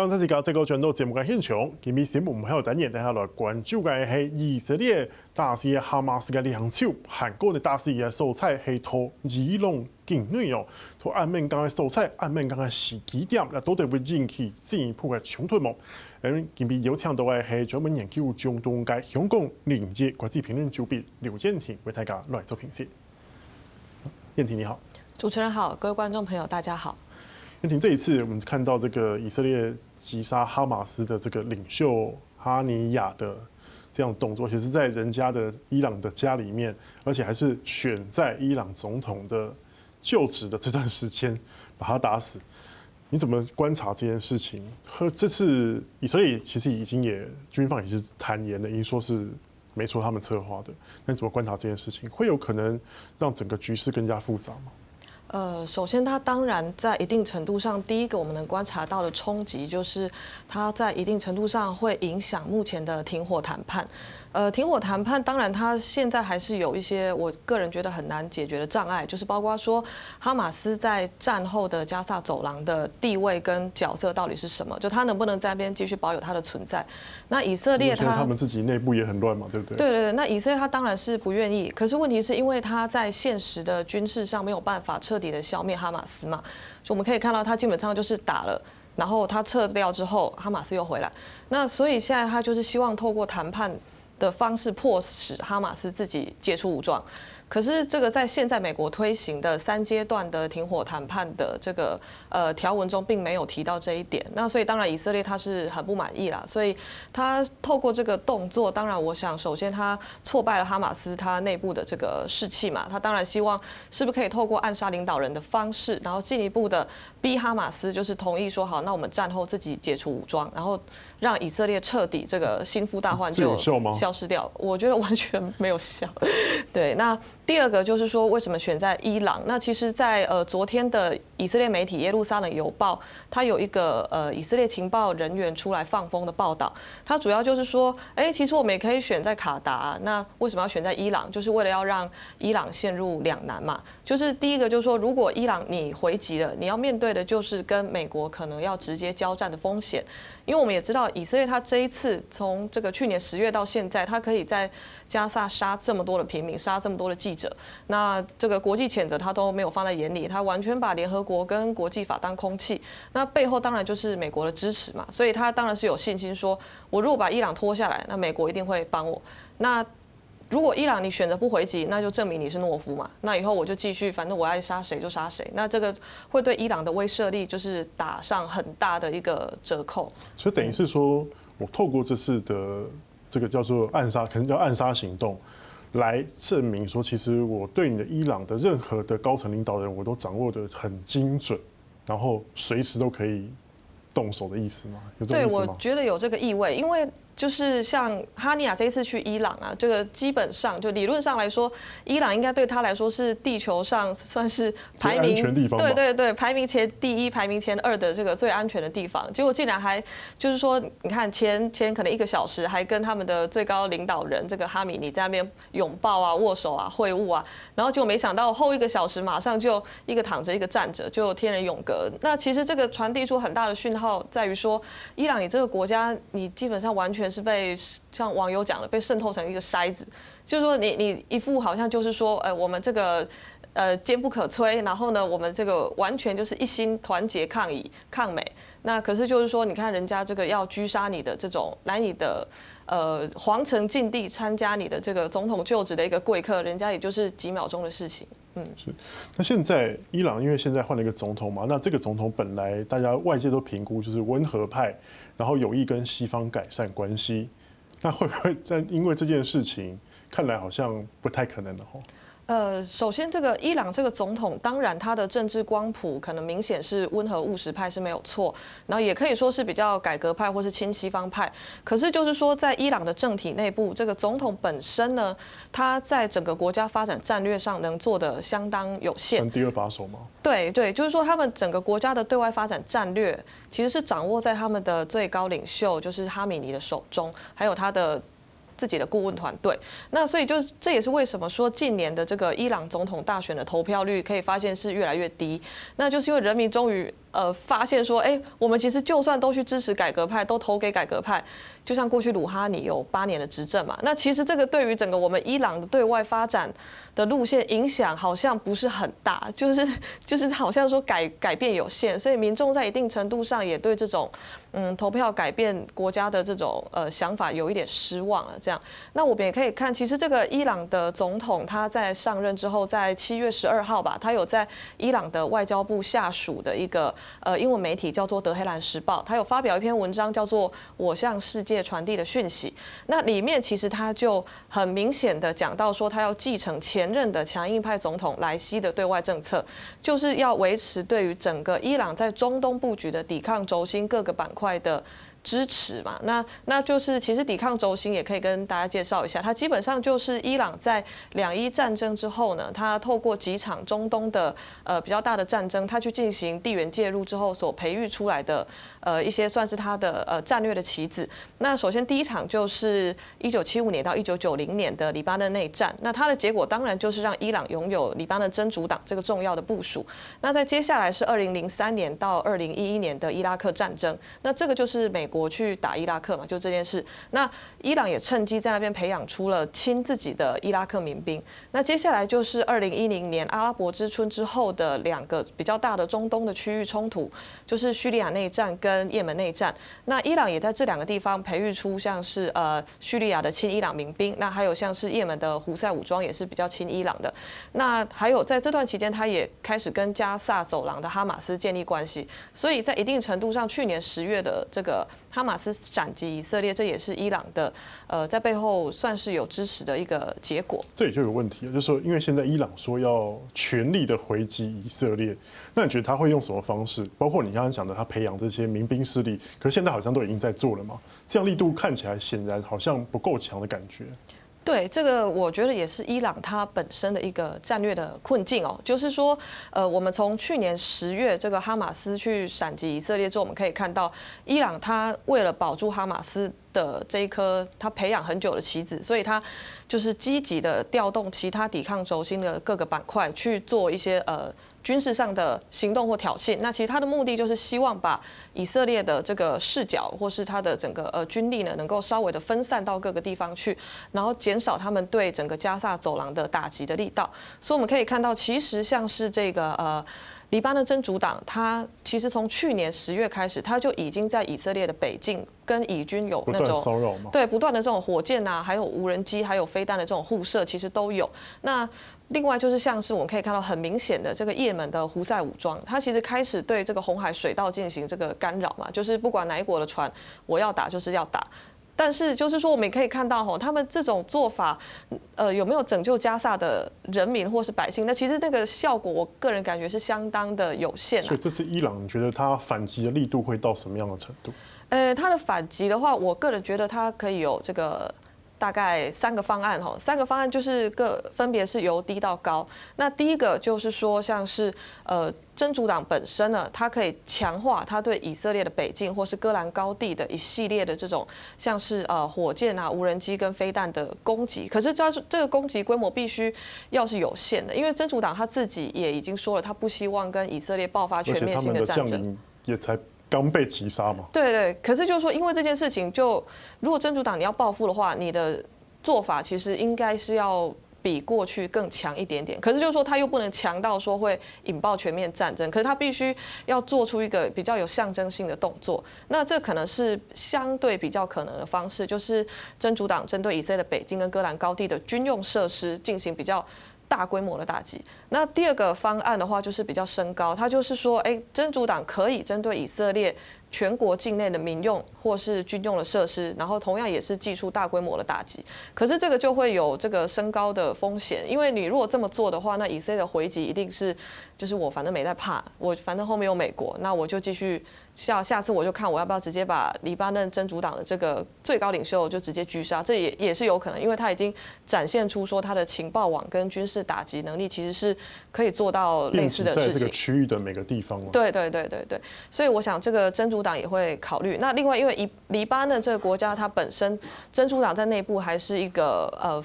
刚才这个全都节目嘅现场，今日新闻还有单元，等下来关注嘅係以色列打死哈馬斯嘅領袖，韓國嘅打死嘅蔬菜係拖伊朗境內哦，拖暗面講嘅蔬菜，暗面講嘅時機點，嗱都對會引起進一步嘅衝突喎。今日有請到嘅係專門研究中東嘅香港連接國際評論主筆劉燕婷為大家來做評析。燕婷你好，主持人好，各位觀眾朋友大家好。燕婷，這一次我們看到這個以色列擊殺哈馬斯的這個領袖哈尼亞的這樣的動作，其實在人家的伊朗的家裡面，而且還是選在伊朗總統的就職的這段時間把他打死。你怎麼觀察這件事情？和這次以色列其實已經軍方也是坦言了，已經說是沒錯，他們策劃的。那你怎麼觀察這件事情？會有可能讓整個局勢更加複雜嗎？首先，它當然在一定程度上，第一個我們能觀察到的衝擊，就是它在一定程度上會影響目前的停火談判。停火談判，當然它現在還是有一些我個人覺得很難解決的障礙，就是包括說哈馬斯在戰後的加薩走廊的地位跟角色到底是什麼，就它能不能在那邊繼續保有它的存在。那以色列他們自己內部也很亂嘛，對不對？對對對，那以色列他當然是不願意，可是問題是因為他在現實的軍事上沒有辦法徹底的消滅哈馬斯嘛，就我們可以看到他基本上就是打了，然後他撤掉之後，哈馬斯又回來，那所以現在他就是希望透過談判的方式迫使哈馬斯自己解除武裝。可是這個在現在美國推行的3階段的停火談判的這個條文中，並沒有提到這一點。那所以當然以色列他是很不滿意啦，所以他透過這個動作，當然我想首先他挫敗了哈馬斯他內部的這個士氣嘛，他當然希望是不是可以透過暗殺領導人的方式，然後進一步的逼哈馬斯就是同意說好，那我們戰後自己解除武裝，然後讓以色列徹底這個心腹大患就消失掉。我覺得完全沒有效。對，那第二個就是說，為什麼選在伊朗？那其實在昨天的以色列媒體《耶路撒冷郵報》，它有一個以色列情報人員出來放風的報道，它主要就是說，其實我們也可以選在卡達，那為什麼要選在伊朗？就是為了要讓伊朗陷入兩難嘛。就是第一個就是說，如果伊朗你回擊了，你要面對的就是跟美國可能要直接交戰的風險。因為我們也知道，以色列它這一次從這個去年10月到現在，它可以在加薩殺這麼多的平民，殺這麼多的記者，那這個國際譴責它都沒有放在眼裡，它完全把聯合國跟國際法當空氣。那背後當然就是美國的支持嘛，所以它當然是有信心說，我如果把伊朗拖下來，那美國一定會幫我。那如果伊朗你選擇不回擊，那就證明你是懦夫嘛。那以後我就繼續，反正我愛殺誰就殺誰。那這個會對伊朗的威懾力就是打上很大的一個折扣。所以等於是說，我透過這次的這個叫做暗殺，可能叫暗殺行動，來證明說，其實我對你的伊朗的任何的高層領導人，我都掌握得很精準，然後隨時都可以動手的意思嗎？有這個意思嗎？對，我覺得有這個意味，因為就是像哈尼亞這一次去伊朗啊，這個基本上就理論上來說，伊朗應該對他來說是地球上算是排名最安全地方，對對對，排名前第1、排名前2的這個最安全的地方。結果竟然還就是說，你看前可能1個小時，還跟他們的最高領導人這個哈米尼在那邊擁抱啊、握手啊、會晤啊，然後結果沒想到後1個小時馬上就一個躺着一個站着，就天人永隔。那其實這個傳遞出很大的訊號，在於說，伊朗你這個國家，你基本上完全是被像網友講的被滲透成一個篩子，就是說你一副好像就是說，我們這個堅不可摧，然後呢，我們這個完全就是一心團結抗以抗美。那可是就是說，你看人家這個要狙殺你的這種來你的皇城禁地參加你的這個總統就職的一個貴客，人家也就是幾秒鐘的事情。是。那現在伊朗因為現在換了一個總統嘛，那這個總統本來大家外界都評估就是溫和派，然後有意跟西方改善關係，那會不會在因為這件事情，看來好像不太可能了吼？首先，這個伊朗這個總統，當然他的政治光譜可能明顯是溫和務實派是沒有錯，然後也可以說是比較改革派或是親西方派。可是就是說，在伊朗的政體內部，這個總統本身呢，他在整個國家發展戰略上能做得相當有限。第2把手嗎？對對，就是說他們整個國家的對外發展戰略，其實是掌握在他們的最高領袖就是哈米尼的手中，還有他的自己的顾问团队。那所以这也是为什么说近年的这个伊朗总统大选的投票率可以发现是越来越低，那就是因为人民终于发现说，我们其实就算都去支持改革派，都投给改革派，就像过去鲁哈尼有8年的执政嘛，那其实这个对于整个我们伊朗的对外发展的路线影响好像不是很大，就是好像说改变有限，所以民众在一定程度上也对这种投票改变国家的这种想法有一点失望了。这样，那我们也可以看，其实这个伊朗的总统他在上任之后，在7月12号吧，他有在伊朗的外交部下属的一个英文媒体叫做德黑兰时报，他有发表一篇文章叫做《我向世界传递的讯息》。那里面其实他就很明显的讲到说，他要继承前任的强硬派总统莱西的对外政策，就是要维持对于整个伊朗在中东布局的抵抗轴心各个板块的支持嘛。那就是其实抵抗轴心也可以跟大家介绍一下，它基本上就是伊朗在2·1战争之后呢，它透过几场中东的比较大的战争，它去进行地缘介入之后所培育出来的一些算是它的战略的棋子。那首先第一场就是1975年到1990年的黎巴嫩内战，那它的结果当然就是让伊朗拥有黎巴嫩真主党这个重要的部署。那在接下来是2003年到2011年的伊拉克战争，那这个就是美国去打伊拉克嘛，就这件事。那伊朗也趁机在那边培养出了亲自己的伊拉克民兵。那接下来就是2010年阿拉伯之春之后的2个比较大的中东的区域冲突，就是叙利亚内战跟也门内战。那伊朗也在这2个地方培育出像是叙利亚的亲伊朗民兵，那还有像是也门的胡塞武装也是比较亲伊朗的。那还有在这段期间，他也开始跟加萨走廊的哈马斯建立关系，所以在一定程度上，去年10月的这个哈马斯斩击以色列，这也是伊朗的在背后算是有支持的一个结果。这也就有问题了，就是说，因为现在伊朗说要全力的回击以色列，那你觉得他会用什么方式？包括你刚刚讲的，他培养这些民兵势力，可是现在好像都已经在做了嘛，这样力度看起来显然好像不够强的感觉。对，这个我觉得也是伊朗它本身的一个战略的困境哦，就是说，我们从去年10月这个哈马斯去闪击以色列之后，我们可以看到，伊朗它为了保住哈马斯的这一颗他培养很久的棋子，所以他就是积极的调动其他抵抗轴心的各个板块去做一些军事上的行动或挑衅。那其实他的目的就是希望把以色列的这个视角或是他的整个军力呢，能够稍微的分散到各个地方去，然后减少他们对整个加萨走廊的打击的力道。所以我们可以看到，其实像是这个黎巴嫩真主党，它其实从去年10月开始，它就已经在以色列的北境跟以军有那种骚扰吗？对，不断的这种火箭啊，还有无人机，还有飞弹的这种互射，其实都有。那另外就是像是我们可以看到很明显的这个也门的胡塞武装，它其实开始对这个红海水道进行这个干扰嘛，就是不管哪一国的船，我要打就是要打。但是就是说，我们也可以看到他们这种做法，有没有拯救加萨的人民或是百姓？那其实那个效果，我个人感觉是相当的有限。所以这次伊朗，你觉得它反击的力度会到什么样的程度？它的反击的话，我个人觉得它可以有这个大概3个方案3个方案就是分别是由低到高。那第一个就是说，像是真主党本身呢，它可以强化它对以色列的北境或是戈兰高地的一系列的这种像是火箭啊、无人机跟飞弹的攻击。可是这个攻击规模必须要是有限的，因为真主党他自己也已经说了，他不希望跟以色列爆发全面性的战争。而且他们的将领也才刚被击杀嘛。对对，可是就是说，因为这件事情如果真主党你要报复的话，你的做法其实应该是要比过去更强一点点。可是就是说，他又不能强到说会引爆全面战争，可是他必须要做出一个比较有象征性的动作。那这可能是相对比较可能的方式，就是真主党针对以色列的北境跟戈兰高地的军用设施进行比较大规模的打击。那第二个方案的话，就是比较升高，它就是说，真主党可以针对以色列全国境内的民用或是军用的设施，然后同样也是祭出大规模的打击。可是这个就会有这个升高的风险，因为你如果这么做的话，那以色列的回击一定是，就是我反正没在怕，我反正后面有美国，那我就继续下次我就看我要不要直接把黎巴嫩真主党的这个最高领袖就直接狙杀，这也是有可能，因为他已经展现出说他的情报网跟军事打击能力其实是可以做到类似的事情，在这个区域的每个地方。对，所以我想这个真主主党也会考虑。那另外，因为黎巴嫩这个国家，它本身真主党在内部还是一个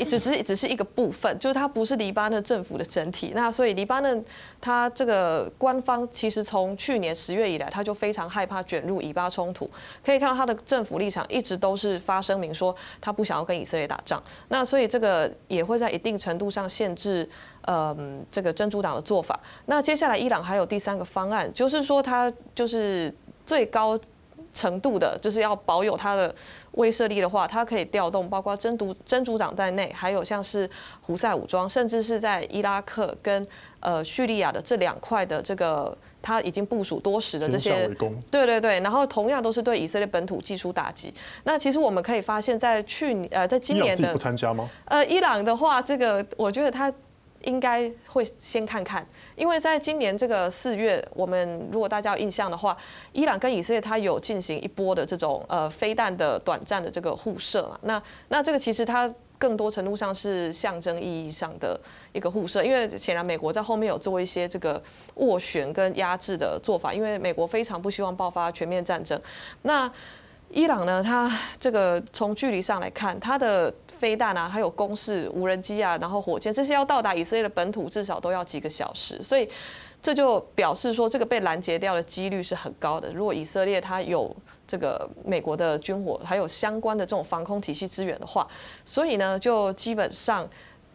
只是一个部分，就是它不是黎巴嫩政府的整体。那所以黎巴嫩它这个官方其实从去年10月以来，他就非常害怕卷入以巴冲突。可以看到他的政府立场一直都是发声明说他不想要跟以色列打仗。那所以这个也会在一定程度上限制这个真主党的做法。那接下来伊朗还有第3个方案，就是说他就是最高程度的，就是要保有它的威慑力的话，它可以调动包括真主党在内，还有像是胡塞武装，甚至是在伊拉克跟叙利亚的这2块的这个，它已经部署多时的这些，对，然后同样都是对以色列本土技术打击。那其实我们可以发现，在在今年的，伊朗自己不参加吗？伊朗的话，这个我觉得它应该会先看看，因为在今年这个4月，我们如果大家有印象的话，伊朗跟以色列它有进行一波的这种飞弹的短暂的这个互射嘛，那这个其实它更多程度上是象征意义上的一个互射，因为显然美国在后面有做一些这个斡旋跟压制的做法，因为美国非常不希望爆发全面战争。那伊朗呢，它这个从距离上来看，它的飞弹啊，还有攻势无人机啊，然后火箭这些要到达以色列的本土，至少都要几个小时，所以这就表示说，这个被拦截掉的几率是很高的。如果以色列它有这个美国的军火，还有相关的这种防空体系支援的话，所以呢，就基本上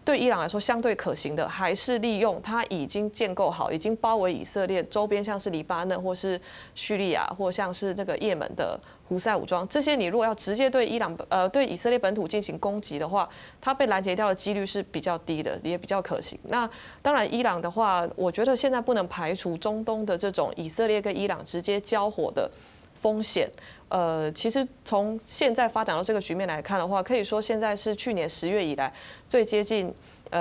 对伊朗来说相对可行的，还是利用它已经建构好、已经包围以色列周边，像是黎巴嫩或是叙利亚，或像是这个也门的胡塞武装，这些你如果要直接对对以色列本土进行攻击的话，它被拦截掉的几率是比较低的，也比较可行。那当然，伊朗的话，我觉得现在不能排除中东的这种以色列跟伊朗直接交火的风险。其实从现在发展到这个局面来看的话，可以说现在是去年10月以来最接近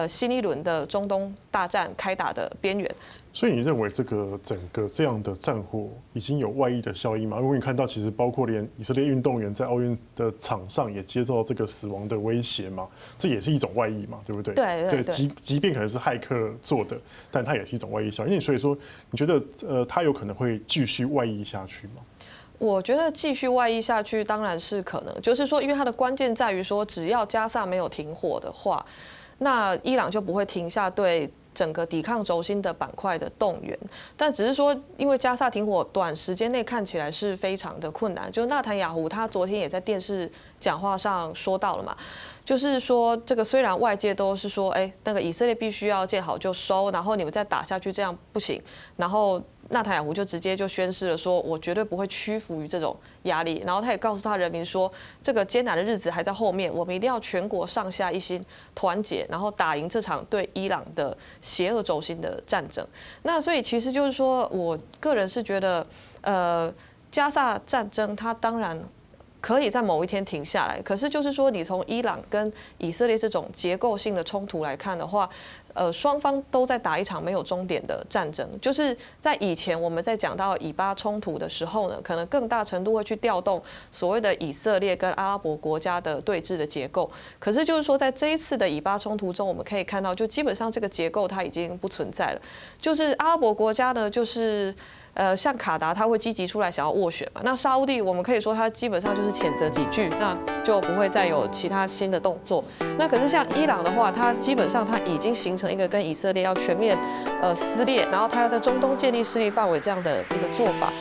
新一轮的中东大战开打的边缘。所以你认为这个整个这样的战火已经有外溢的效应吗？因为你看到其实包括连以色列运动员在奥运的场上也接受到这个死亡的威胁嘛，这也是一种外溢嘛，对不对？对，即便可能是骇客做的，但它也是一种外溢效应。所以说，你觉得它有可能会继续外溢下去吗？我觉得继续外溢下去当然是可能，就是说，因为它的关键在于说，只要加萨没有停火的话，那伊朗就不会停下对整个抵抗轴心的板块的动员。但只是说，因为加萨停火短时间内看起来是非常的困难。就纳坦雅胡他昨天也在电视讲话上说到了嘛，就是说这个虽然外界都是说，那个以色列必须要见好就收，然后你们再打下去这样不行，然后纳坦雅胡就直接就宣示了说，我绝对不会屈服于这种压力。然后他也告诉他人民说，这个艰难的日子还在后面，我们一定要全国上下一心，团结，然后打赢这场对伊朗的邪恶轴心的战争。那所以其实就是说，我个人是觉得，加萨战争它当然可以在某一天停下来，可是就是说，你从伊朗跟以色列这种结构性的冲突来看的话，双方都在打一场没有终点的战争。就是在以前我们在讲到以巴冲突的时候呢，可能更大程度会去调动所谓的以色列跟阿拉伯国家的对峙的结构。可是就是说，在这一次的以巴冲突中，我们可以看到，就基本上这个结构它已经不存在了。就是阿拉伯国家呢，就是像卡达他会积极出来想要斡旋嘛，那沙烏地我们可以说他基本上就是谴责几句，那就不会再有其他新的动作。那可是像伊朗的话，它基本上它已经形成一个跟以色列要全面撕裂，然后它要在中东建立势力范围这样的一个做法。